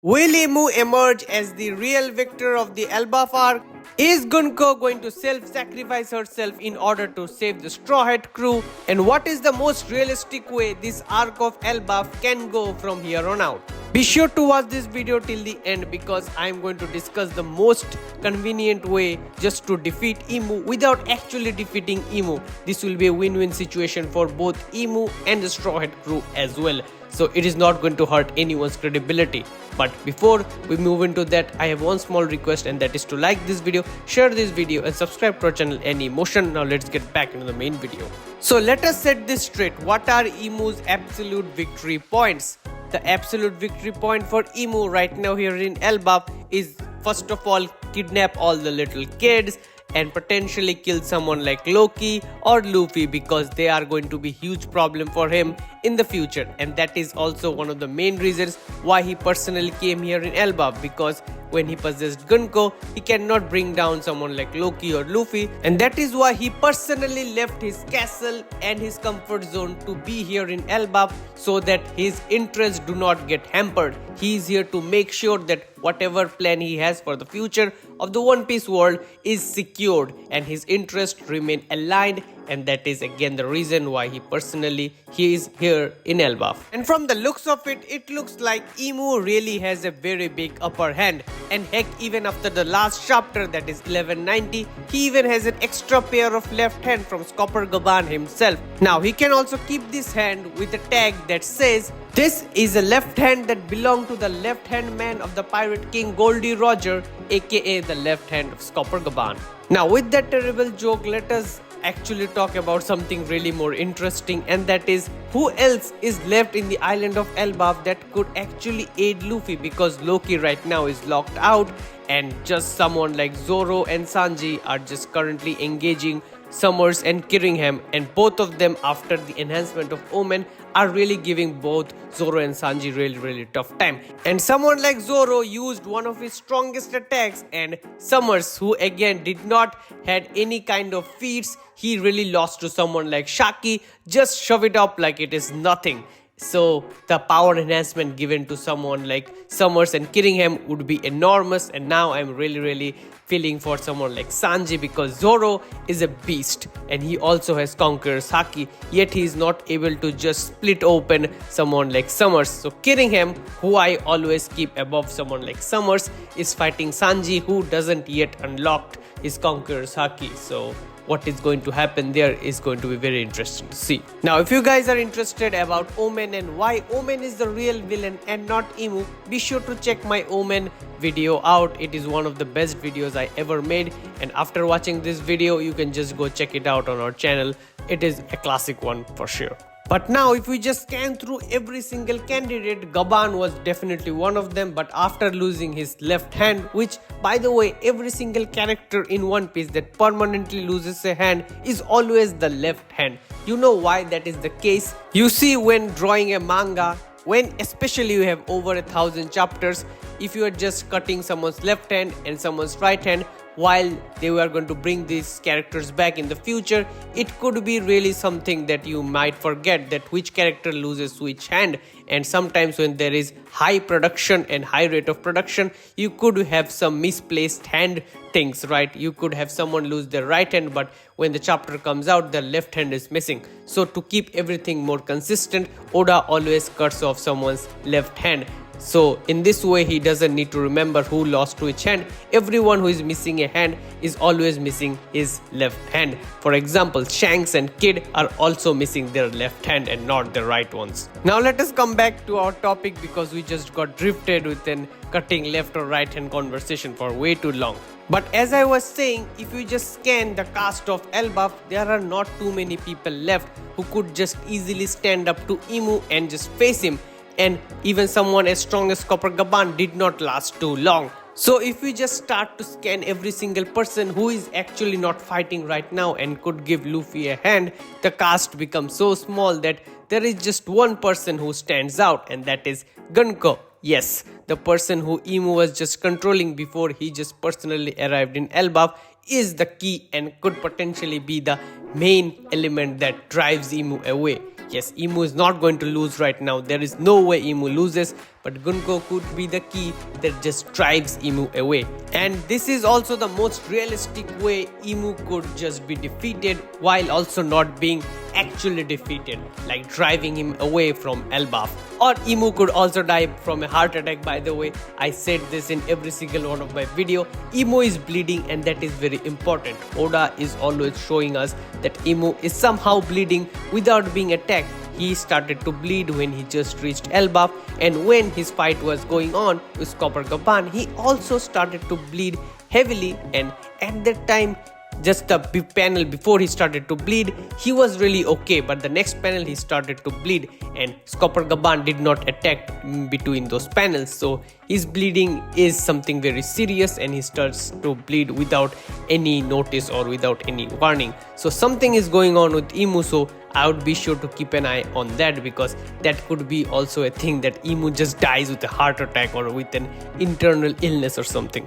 Will Emu emerge as the real victor of the Elbaf arc? Is Gunko going to self-sacrifice herself in order to save the Straw Hat crew? And what is the most realistic way this arc of Elbaf can go from here on out? Be sure to watch this video till the end because I am going to discuss the most convenient way just to defeat Emu without actually defeating Emu. This will be a win-win situation for both Emu and the Straw Hat crew as well. So it is not going to hurt anyone's credibility. But before we move into that, I have one small request, and that is to like this video, share this video and subscribe to our channel Any Motion. Now let's get back into the main video. So let us set this straight. What are Emu's absolute victory points? The absolute victory point for Emu right now here in Elbaf is first of all kidnap all the little kids and potentially kill someone like Loki or Luffy because they are going to be huge problem for him in the future. And that is also one of the main reasons why he personally came here in Elbaf, because when he possessed Gunko, he cannot bring down someone like Loki or Luffy, and that is why he personally left his castle and his comfort zone to be here in Elbaf so that his interests do not get hampered. He is here to make sure that whatever plan he has for the future of the One Piece world is secured and his interests remain aligned, and that is again the reason why he is here in Elbaf. And from the looks of it, it looks like Emu really has a very big upper hand. And heck, even after the last chapter, that is 1190, he even has an extra pair of left hand from Gaban himself. Now he can also keep this hand with a tag that says, "This is a left hand that belonged to the left hand man of the Pirate King Goldie Roger, aka the left hand of Gaban." Now with that terrible joke, let us actually talk about something really more interesting, and that is who else is left in the island of Elbaf that could actually aid Luffy, because Loki right now is locked out and just someone like Zoro and Sanji are just currently engaging Summers and Kirringham, and both of them after the enhancement of Omen are really giving both Zoro and Sanji really tough time. And someone like Zoro used one of his strongest attacks, and Summers, who again did not had any kind of feats, he really lost to someone like Shaki, just shove it up like it is nothing. So the power enhancement given to someone like Summers and Kirringham would be enormous, and now I'm really feeling for someone like Sanji, because Zoro is a beast and he also has Conqueror's Haki, yet he is not able to just split open someone like Summers. So Kirringham, who I always keep above someone like Summers, is fighting Sanji, who doesn't yet unlocked his Conqueror's Haki. So what is going to happen there is going to be very interesting to see. Now if you guys are interested about Omen and why Omen is the real villain and not Emu, be sure to check my Omen video out. It is one of the best videos I ever made, and after watching this video you can just go check it out on our channel. It is a classic one for sure. But now if we just scan through every single candidate, Gaban was definitely one of them, but after losing his left hand, which by the way every single character in One Piece that permanently loses a hand is always the left hand. You know why that is the case? You see, when drawing a manga, when especially you have over 1,000 chapters, if you are just cutting someone's left hand and someone's right hand while they were going to bring these characters back in the future, it could be really something that you might forget that which character loses which hand. And sometimes when there is high production and high rate of production, you could have some misplaced hand things, right? You could have someone lose their right hand, but when the chapter comes out, the left hand is missing. So to keep everything more consistent, Oda always cuts off someone's left hand. So in this way he doesn't need to remember who lost to which hand. Everyone who is missing a hand is always missing his left hand. For example, Shanks and Kid are also missing their left hand and not the right ones. Now let us come back to our topic, because we just got drifted with an cutting left or right hand conversation for way too long. But as I was saying, if you just scan the cast of Elbaf, there are not too many people left who could just easily stand up to Emu and just face him. And even someone as strong as Gaban did not last too long. So if we just start to scan every single person who is actually not fighting right now and could give Luffy a hand, the cast becomes so small that there is just one person who stands out, and that is Gunko. Yes, the person who Emu was just controlling before he just personally arrived in Elbaf is the key and could potentially be the main element that drives Emu away. Yes, Emu is not going to lose right now. There is no way Emu loses, but Gunko could be the key that just drives Emu away. And this is also the most realistic way Emu could just be defeated while also not being actually defeated, like driving him away from Elbaf. Or Emu could also die from a heart attack. By the way, I said this in every single one of my video. Emu is bleeding, and that is very important. Oda is always showing us that Emu is somehow bleeding without being attacked. He started to bleed when he just reached Elbaf, and when his fight was going on with Copacabana, he also started to bleed heavily, and at that time, just the panel before he started to bleed, he was really okay, but the next panel he started to bleed, and Copacabana did not attack between those panels, so his bleeding is something very serious, and he starts to bleed without any notice or without any warning. So something is going on with Emu, so I would be sure to keep an eye on that, because that could be also a thing that Emu just dies with a heart attack or with an internal illness or something.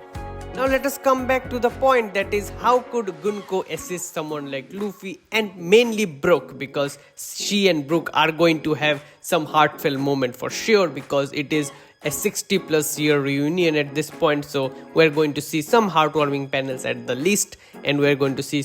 Now let us come back to the point, that is, how could Gunko assist someone like Luffy, and mainly Brook, because she and Brook are going to have some heartfelt moment for sure, because it is a 60+ year reunion at this point, so we're going to see some heartwarming panels at the least, and we're going to see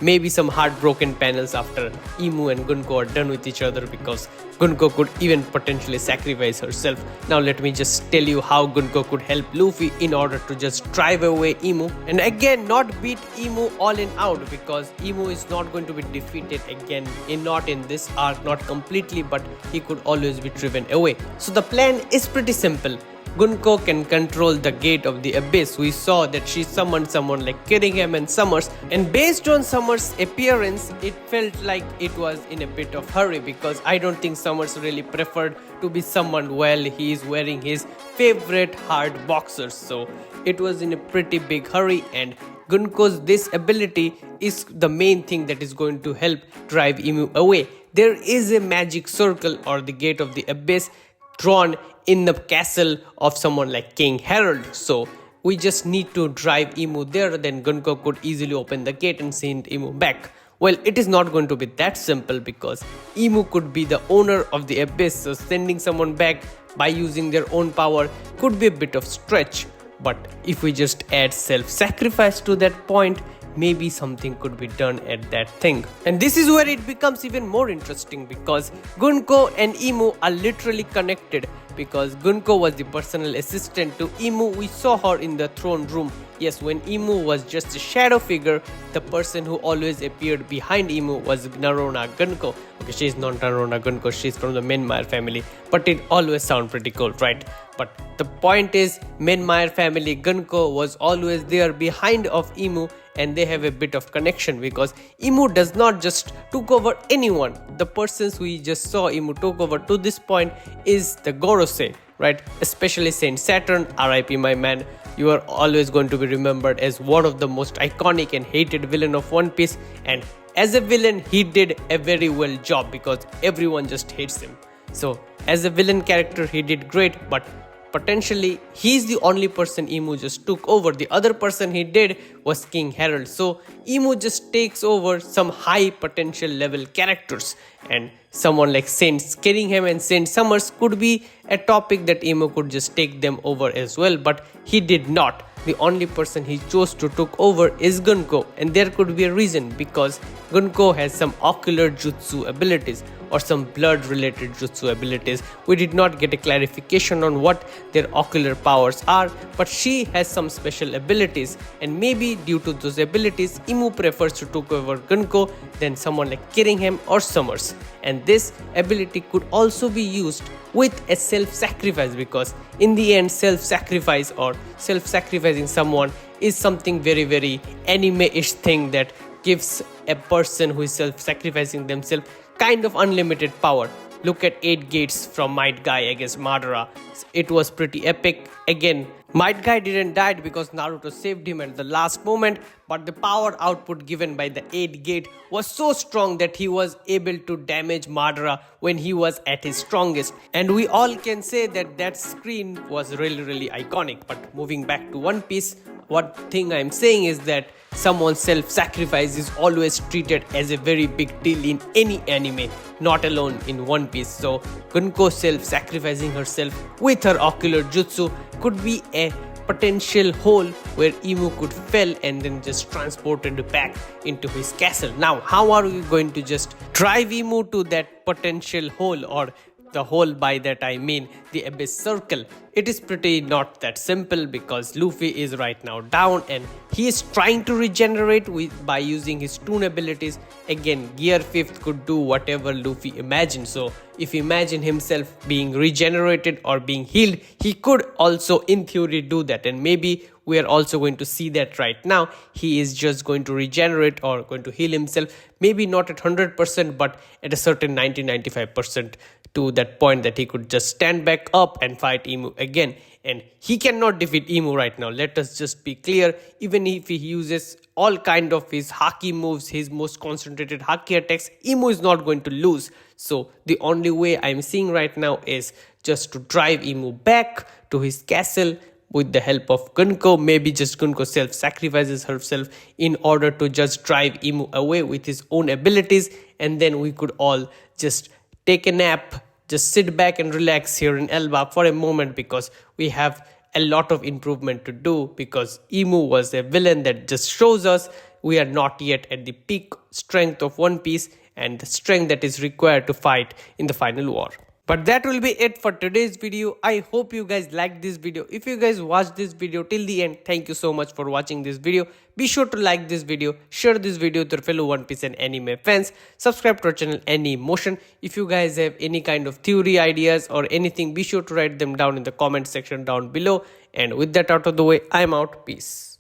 maybe some heartbroken panels after Emu and Gunko are done with each other, because Gunko could even potentially sacrifice herself. Now let me just tell you how Gunko could help Luffy in order to just drive away Emu, and again not beat Emu all in out, because Emu is not going to be defeated again, not in this arc, not completely, but he could always be driven away. So the plan is pretty simple. Gunko can control the gate of the abyss. We saw that she summoned someone like Kirringham and Summers, and based on Summers' appearance, it felt like it was in a bit of hurry, because I don't think Summers really preferred to be summoned while he is wearing his favorite hard boxers. So it was in a pretty big hurry, and Gunko's this ability is the main thing that is going to help drive Emu away. There is a magic circle or the gate of the abyss drawn in the castle of someone like King Harold, so we just need to drive Emu there, then Gunko could easily open the gate and send Emu back. Well, it is not going to be that simple, because Emu could be the owner of the abyss, so sending someone back by using their own power could be a bit of stretch. But if we just add self-sacrifice to that point, maybe something could be done at that thing. And this is where it becomes even more interesting, because Gunko and Emu are literally connected, because Gunko was the personal assistant to Emu. We saw her in the throne room. Yes, when Emu was just a shadow figure, the person who always appeared behind Emu was Narona Gunko. Okay, she's not Narona Gunko, she's from the Menmire family, but it always sounds pretty cool, right? But the point is, Menmire family Gunko was always there behind of Emu, and they have a bit of connection, because Emu does not just took over anyone. The persons we just saw Emu took over to this point is the Gorosei, right? Especially Saint Saturn, RIP my man. You are always going to be remembered as one of the most iconic and hated villain of One Piece, and as a villain he did a very well job, because everyone just hates him. So as a villain character he did great, but potentially he's the only person Emu just took over. The other person he did was King Harold. So Emu just takes over some high potential level characters, and someone like Saint Kirringham and Saint Summers could be a topic that Emu could just take them over as well, but he did not. The only person he chose to took over is Gunko, and there could be a reason, because Gunko has some ocular jutsu abilities or some blood related jutsu abilities. We did not get a clarification on what their ocular powers are, but she has some special abilities, and maybe due to those abilities Emu prefers to take over Gunko than someone like Kirringham or Summers. And this ability could also be used with a self-sacrifice, because in the end self-sacrifice or self-sacrificing someone is something very anime-ish thing that gives a person who is self-sacrificing themselves kind of unlimited power. Look at 8 gates from Might Guy against Madara. It was pretty epic. Again, Might Guy didn't die because Naruto saved him at the last moment, but the power output given by the 8 gate was so strong that he was able to damage Madara when he was at his strongest. And we all can say that that screen was really iconic. But moving back to One Piece, what thing I'm saying is that someone's self-sacrifice is always treated as a very big deal in any anime, not alone in One Piece. So Gunko self-sacrificing herself with her ocular jutsu could be a potential hole where Emu could fell and then just transported back into his castle. Now, how are we going to just drive Emu to that potential hole, or the hole by that I mean the abyss circle? It is pretty not that simple because Luffy is right now down and he is trying to regenerate by using his toon abilities. Again, Gear 5th could do whatever Luffy imagined. So if imagine himself being regenerated or being healed, he could also in theory do that, and maybe we are also going to see that right now. He is just going to regenerate or going to heal himself, maybe not at 100% but at a certain 90-95%, to that point that he could just stand back up and fight Emu again. And he cannot defeat Emu right now, let us just be clear. Even if he uses all kind of his haki moves, his most concentrated haki attacks, Emu is not going to lose. So the only way I'm seeing right now is just to drive Emu back to his castle with the help of Gunko. Maybe just Gunko self-sacrifices herself in order to just drive Emu away with his own abilities, and then we could all just take a nap, just sit back and relax here in Elbaf for a moment, because we have a lot of improvement to do, because Emu was a villain that just shows us we are not yet at the peak strength of One Piece and the strength that is required to fight in the final war. But that will be it for today's video. I hope you guys liked this video. If you guys watched this video till the end, thank you so much for watching this video. Be sure to like this video, share this video with your fellow One Piece and anime fans, subscribe to our channel Anymotion. If you guys have any kind of theory, ideas or anything, be sure to write them down in the comment section down below. And with that out of the way, I'm out. Peace.